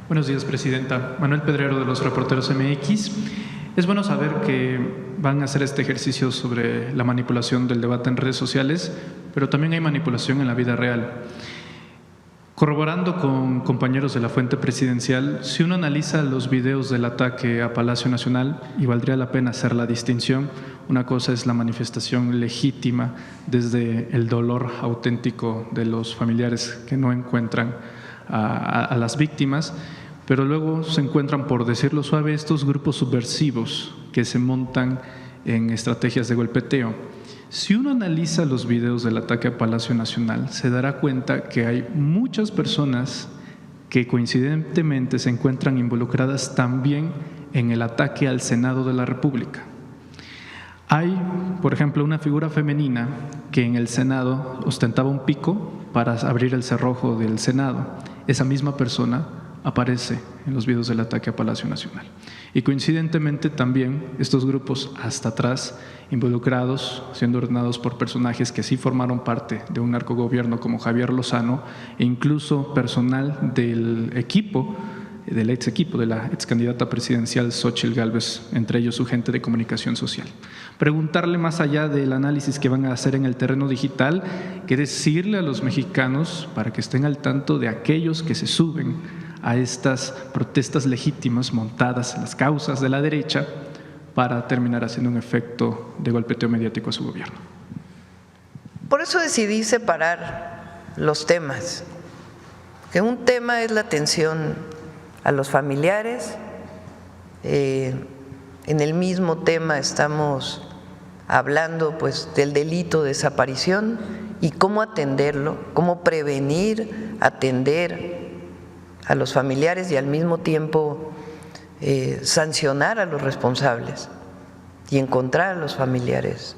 Buenos días, Presidenta. Manuel Pedrero, de los Reporteros MX. Es bueno saber que van a hacer este ejercicio sobre la manipulación del debate en redes sociales, pero también hay manipulación en la vida real. Corroborando con compañeros de la fuente presidencial, si uno analiza los videos del ataque a Palacio Nacional, y valdría la pena hacer la distinción, una cosa es la manifestación legítima desde el dolor auténtico de los familiares que no encuentran a las víctimas, pero luego se encuentran, por decirlo suave, estos grupos subversivos que se montan en estrategias de golpeteo. Si uno analiza los videos del ataque a Palacio Nacional, se dará cuenta que hay muchas personas que coincidentemente se encuentran involucradas también en el ataque al Senado de la República. Hay, por ejemplo, una figura femenina que en el Senado ostentaba un pico para abrir el cerrojo del Senado. Esa misma persona aparece en los videos del ataque a Palacio Nacional. Y coincidentemente también estos grupos hasta atrás involucrados, siendo ordenados por personajes que sí formaron parte de un narcogobierno como Javier Lozano, e incluso personal del equipo, del ex equipo de la ex candidata presidencial Xóchitl Gálvez, entre ellos su gente de comunicación social. Preguntarle, más allá del análisis que van a hacer en el terreno digital, qué decirle a los mexicanos para que estén al tanto de aquellos que se suben a estas protestas legítimas montadas en las causas de la derecha para terminar haciendo un efecto de golpeteo mediático a su gobierno. Por eso decidí separar los temas, que un tema es la atención a los familiares, en el mismo tema estamos hablando pues del delito de desaparición y cómo atenderlo, cómo prevenir, atender a los familiares y al mismo tiempo sancionar a los responsables y encontrar a los familiares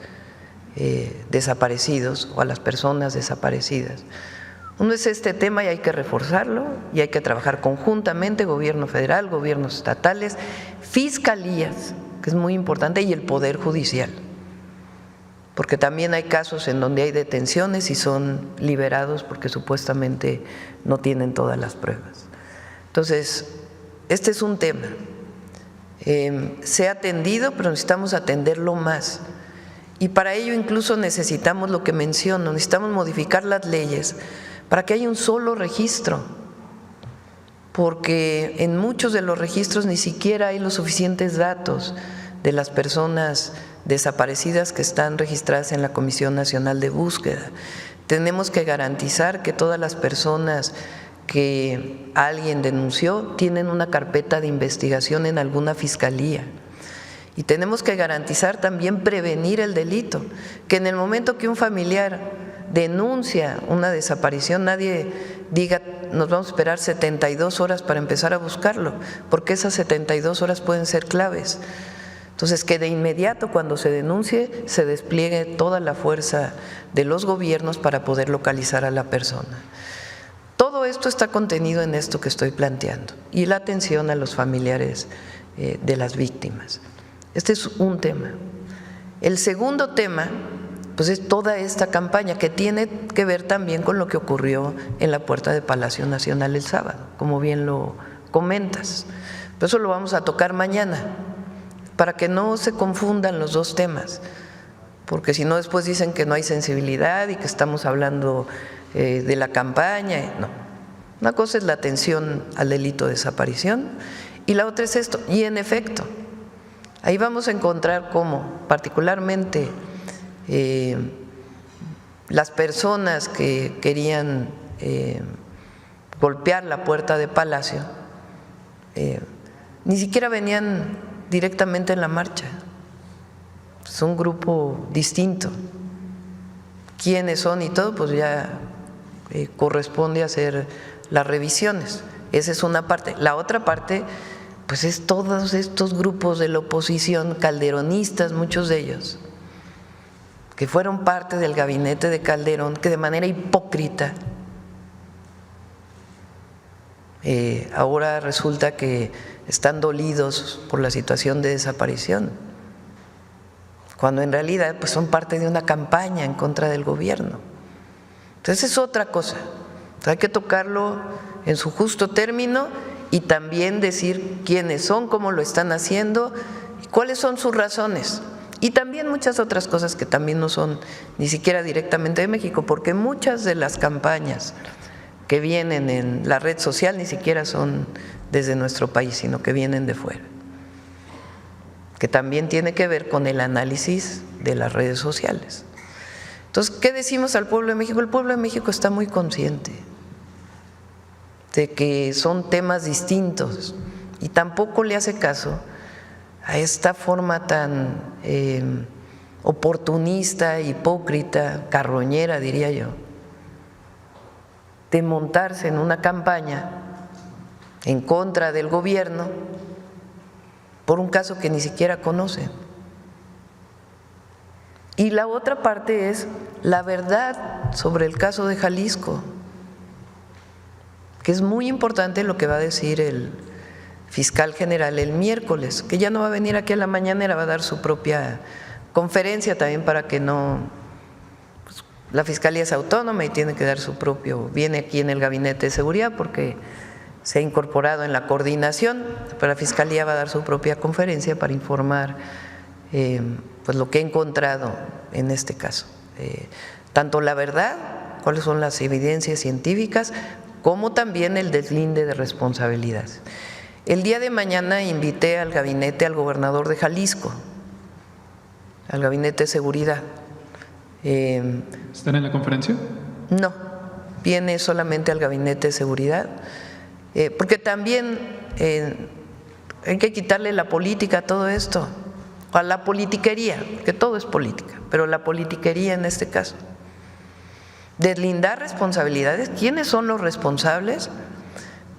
desaparecidos o a las personas desaparecidas. Uno es este tema y hay que reforzarlo y hay que trabajar conjuntamente, gobierno federal, gobiernos estatales, fiscalías, que es muy importante, y el Poder Judicial, porque también hay casos en donde hay detenciones y son liberados porque supuestamente no tienen todas las pruebas. Entonces, este es un tema. Se ha atendido, pero necesitamos atenderlo más. Y para ello incluso necesitamos lo que menciono, necesitamos modificar las leyes para que haya un solo registro, porque en muchos de los registros ni siquiera hay los suficientes datos de las personas desaparecidas que están registradas en la Comisión Nacional de Búsqueda. Tenemos que garantizar que todas las personas que alguien denunció tienen una carpeta de investigación en alguna fiscalía. Y tenemos que garantizar también prevenir el delito, que en el momento que un familiar denuncia una desaparición, nadie diga nos vamos a esperar 72 horas para empezar a buscarlo, porque esas 72 horas pueden ser claves. Entonces, que de inmediato cuando se denuncie se despliegue toda la fuerza de los gobiernos para poder localizar a la persona. Todo esto está contenido en esto que estoy planteando y la atención a los familiares de las víctimas. Este es un tema. El segundo tema, pues es toda esta campaña que tiene que ver también con lo que ocurrió en la puerta de Palacio Nacional el sábado, como bien lo comentas. Pero eso lo vamos a tocar mañana, para que no se confundan los dos temas, porque si no después dicen que no hay sensibilidad y que estamos hablando de la campaña. No, una cosa es la atención al delito de desaparición y la otra es esto. Y en efecto, ahí vamos a encontrar cómo particularmente las personas que querían golpear la puerta de Palacio ni siquiera venían directamente en la marcha, es un grupo distinto. ¿Quiénes son y todo? Pues ya corresponde hacer las revisiones. Esa es una parte. La otra parte, pues es todos estos grupos de la oposición, calderonistas, muchos de ellos, que fueron parte del gabinete de Calderón, que de manera hipócrita ahora resulta que están dolidos por la situación de desaparición, cuando en realidad pues son parte de una campaña en contra del gobierno. Entonces es otra cosa, hay que tocarlo en su justo término y también decir quiénes son, cómo lo están haciendo, y cuáles son sus razones. Y también muchas otras cosas que también no son ni siquiera directamente de México, porque muchas de las campañas que vienen en la red social ni siquiera son desde nuestro país, sino que vienen de fuera, que también tiene que ver con el análisis de las redes sociales. Entonces, ¿qué decimos al pueblo de México? El pueblo de México está muy consciente de que son temas distintos y tampoco le hace caso a esta forma tan oportunista, hipócrita, carroñera, diría yo, de montarse en una campaña en contra del gobierno por un caso que ni siquiera conocen. Y la otra parte es la verdad sobre el caso de Jalisco, que es muy importante lo que va a decir el fiscal general el miércoles, que ya no va a venir aquí a la mañanera, va a dar su propia conferencia también para que no… Pues, la Fiscalía es autónoma y tiene que dar su propio… Viene aquí en el Gabinete de Seguridad porque se ha incorporado en la coordinación, pero la Fiscalía va a dar su propia conferencia para informar pues lo que he encontrado en este caso. Tanto la verdad, cuáles son las evidencias científicas, como también el deslinde de responsabilidades. El día de mañana invité al gabinete al gobernador de Jalisco, al Gabinete de Seguridad. ¿Están en la conferencia? No, viene solamente al Gabinete de Seguridad, porque también hay que quitarle la política a todo esto, a la politiquería, porque todo es política, pero la politiquería en este caso. Deslindar responsabilidades, quiénes son los responsables,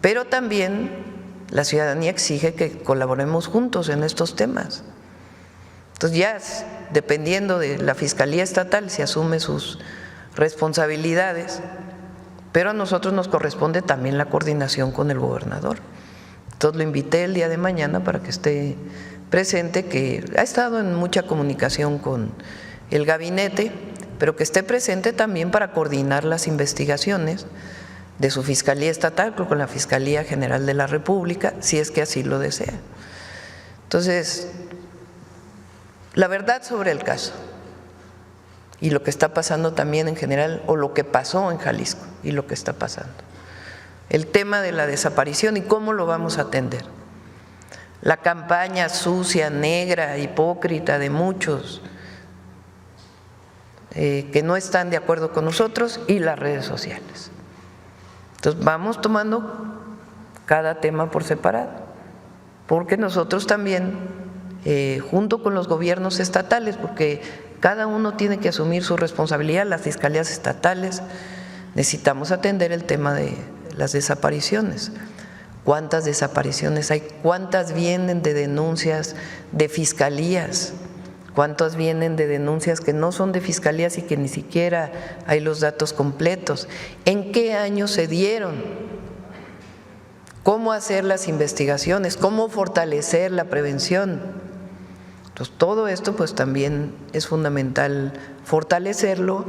pero también la ciudadanía exige que colaboremos juntos en estos temas. Entonces ya dependiendo de la Fiscalía Estatal se asume sus responsabilidades, pero a nosotros nos corresponde también la coordinación con el gobernador. Entonces lo invité el día de mañana para que esté presente, que ha estado en mucha comunicación con el gabinete, pero que esté presente también para coordinar las investigaciones de su Fiscalía Estatal con la Fiscalía General de la República, si es que así lo desea. Entonces, la verdad sobre el caso y lo que está pasando también en general, o lo que pasó en Jalisco y lo que está pasando. El tema de la desaparición y cómo lo vamos a atender. La campaña sucia, negra, hipócrita de muchos que no están de acuerdo con nosotros y las redes sociales. Entonces vamos tomando cada tema por separado, porque nosotros también, junto con los gobiernos estatales, porque cada uno tiene que asumir su responsabilidad, las fiscalías estatales, necesitamos atender el tema de las desapariciones. ¿Cuántas desapariciones hay? ¿Cuántas vienen de denuncias de fiscalías? ¿Cuántas vienen de denuncias que no son de fiscalías y que ni siquiera hay los datos completos? ¿En qué año se dieron? ¿Cómo hacer las investigaciones? ¿Cómo fortalecer la prevención? Entonces, todo esto pues también es fundamental fortalecerlo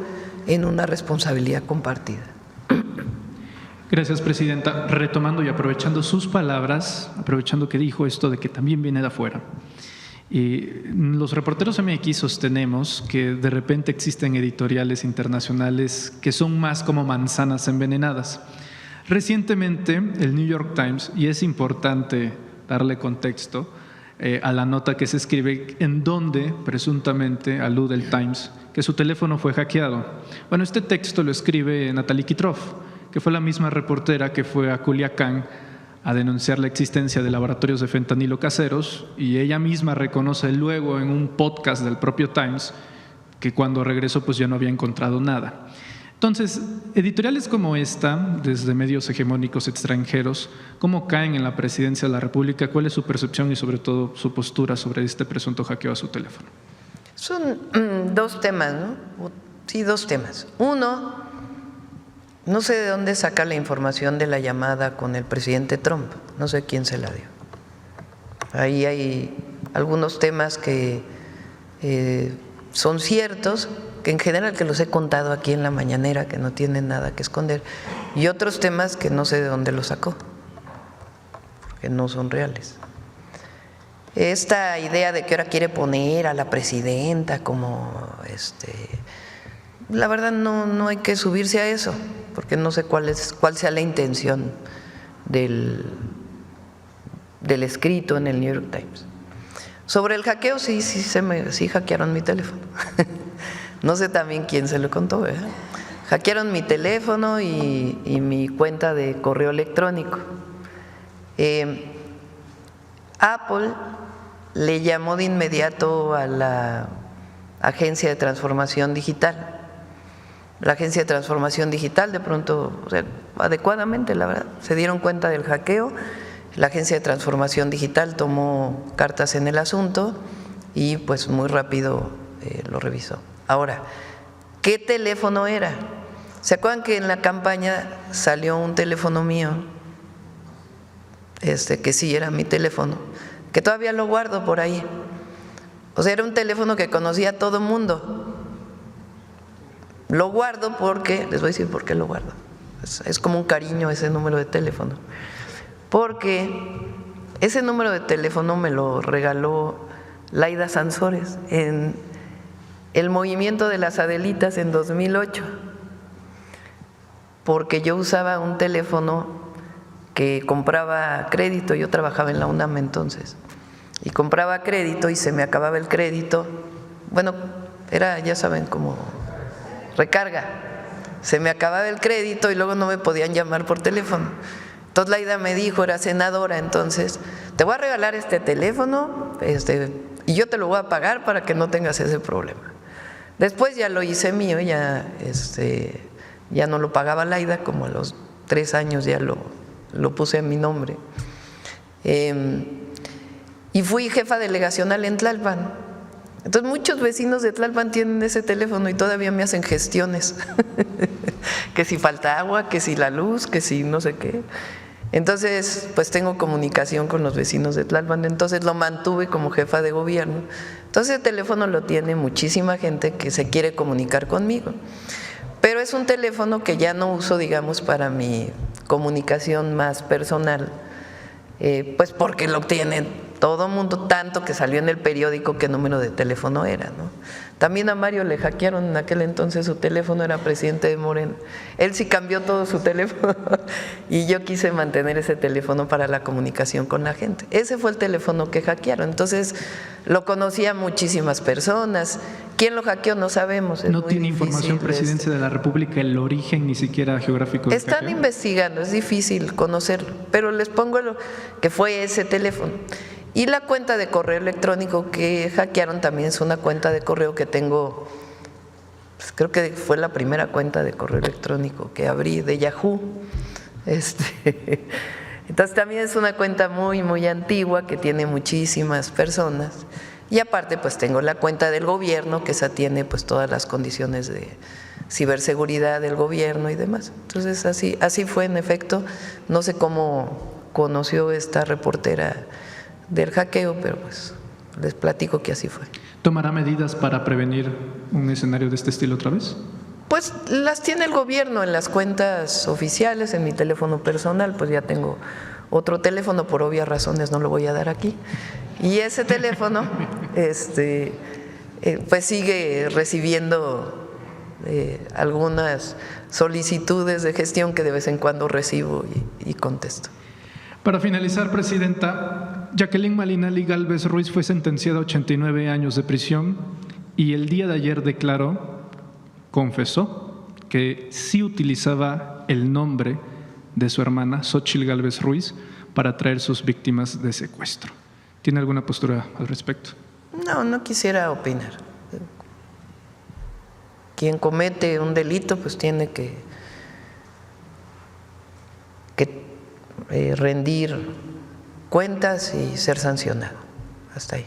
en una responsabilidad compartida. Gracias, Presidenta. Retomando y aprovechando sus palabras, aprovechando que dijo esto de que también viene de afuera. Los reporteros MX sostenemos que de repente existen editoriales internacionales que son más como manzanas envenenadas. Recientemente el New York Times, y es importante darle contexto a la nota que se escribe en donde presuntamente alude el Times que su teléfono fue hackeado. Bueno, este texto lo escribe Natalie Kitroff, que fue la misma reportera que fue a Culiacán a denunciar la existencia de laboratorios de fentanilo caseros, y ella misma reconoce luego en un podcast del propio Times que cuando regresó pues ya no había encontrado nada. Entonces, editoriales como esta, desde medios hegemónicos extranjeros, ¿cómo caen en la presidencia de la República? ¿Cuál es su percepción y sobre todo su postura sobre este presunto hackeo a su teléfono? Son dos temas, ¿no? Sí, dos temas. Uno, no sé de dónde saca la información de la llamada con el presidente Trump, no sé quién se la dio. Ahí hay algunos temas que son ciertos, que en general que los he contado aquí en la mañanera, que no tienen nada que esconder, y otros temas que no sé de dónde los sacó. que no son reales. Esta idea de que ahora quiere poner a la presidenta como la verdad no hay que subirse a eso, porque no sé cuál sea la intención del escrito en el New York Times. Sobre el hackeo, sí hackearon mi teléfono. No sé también quién se lo contó, ¿verdad? Hackearon mi teléfono y mi cuenta de correo electrónico. Apple le llamó de inmediato a la Agencia de Transformación Digital. La Agencia de Transformación Digital de pronto, o sea, adecuadamente, la verdad, se dieron cuenta del hackeo. La Agencia de Transformación Digital tomó cartas en el asunto y pues muy rápido lo revisó. Ahora, ¿qué teléfono era? ¿Se acuerdan que en la campaña salió un teléfono mío? Que sí era mi teléfono, que todavía lo guardo por ahí. O sea, era un teléfono que conocía a todo mundo. Lo guardo porque, les voy a decir por qué lo guardo. Es como un cariño ese número de teléfono. Porque ese número de teléfono me lo regaló Laida Sansores en el movimiento de las Adelitas en 2008. Porque yo usaba un teléfono que compraba crédito, yo trabajaba en la UNAM entonces, y compraba crédito y se me acababa el crédito. Bueno, era, ya saben, como recarga. Se me acababa el crédito y luego no me podían llamar por teléfono. Entonces Laida me dijo, era senadora entonces, te voy a regalar este teléfono y yo te lo voy a pagar para que no tengas ese problema. Después ya lo hice mío, ya no lo pagaba Laida, como a los 3 años ya lo puse a mi nombre. Y fui jefa delegacional en Tlalpan. Entonces muchos vecinos de Tlalpan tienen ese teléfono y todavía me hacen gestiones. Que si falta agua, que si la luz, que si no sé qué. Entonces, pues tengo comunicación con los vecinos de Tlalpan, entonces lo mantuve como jefa de gobierno. Entonces el teléfono lo tiene muchísima gente que se quiere comunicar conmigo. Pero es un teléfono que ya no uso, digamos, para mi comunicación más personal, pues porque lo tiene todo mundo, tanto que salió en el periódico qué número de teléfono era, ¿no? También a Mario le hackearon en aquel entonces su teléfono, era presidente de Morena. Él sí cambió todo su teléfono y yo quise mantener ese teléfono para la comunicación con la gente. Ese fue el teléfono que hackearon. Entonces lo conocía muchísimas personas. ¿Quién lo hackeó? No sabemos. No tiene información Presidencia de la República, el origen ni siquiera geográfico del Están hackeo. Investigando, es difícil conocerlo, pero les pongo que fue ese teléfono. Y la cuenta de correo electrónico que hackearon también es una cuenta de correo que tengo, pues creo que fue la primera cuenta de correo electrónico que abrí de Yahoo. Entonces también es una cuenta muy, muy antigua que tiene muchísimas personas. Y aparte pues tengo la cuenta del gobierno, que esa tiene pues todas las condiciones de ciberseguridad del gobierno y demás. Entonces así fue en efecto. No sé cómo conoció esta reportera del hackeo, pero pues les platico que así fue. ¿Tomará medidas para prevenir un escenario de este estilo otra vez? Pues las tiene el gobierno en las cuentas oficiales, en mi teléfono personal, pues ya tengo otro teléfono, por obvias razones no lo voy a dar aquí. Y ese teléfono pues sigue recibiendo algunas solicitudes de gestión que de vez en cuando recibo y contesto. Para finalizar, Presidenta, Jacqueline Malinalli Gálvez Ruiz fue sentenciada a 89 años de prisión y el día de ayer confesó que sí utilizaba el nombre de su hermana, Xóchitl Gálvez Ruiz, para atraer sus víctimas de secuestro. ¿Tiene alguna postura al respecto? No quisiera opinar. Quien comete un delito pues tiene que rendir cuentas y ser sancionado. Hasta ahí.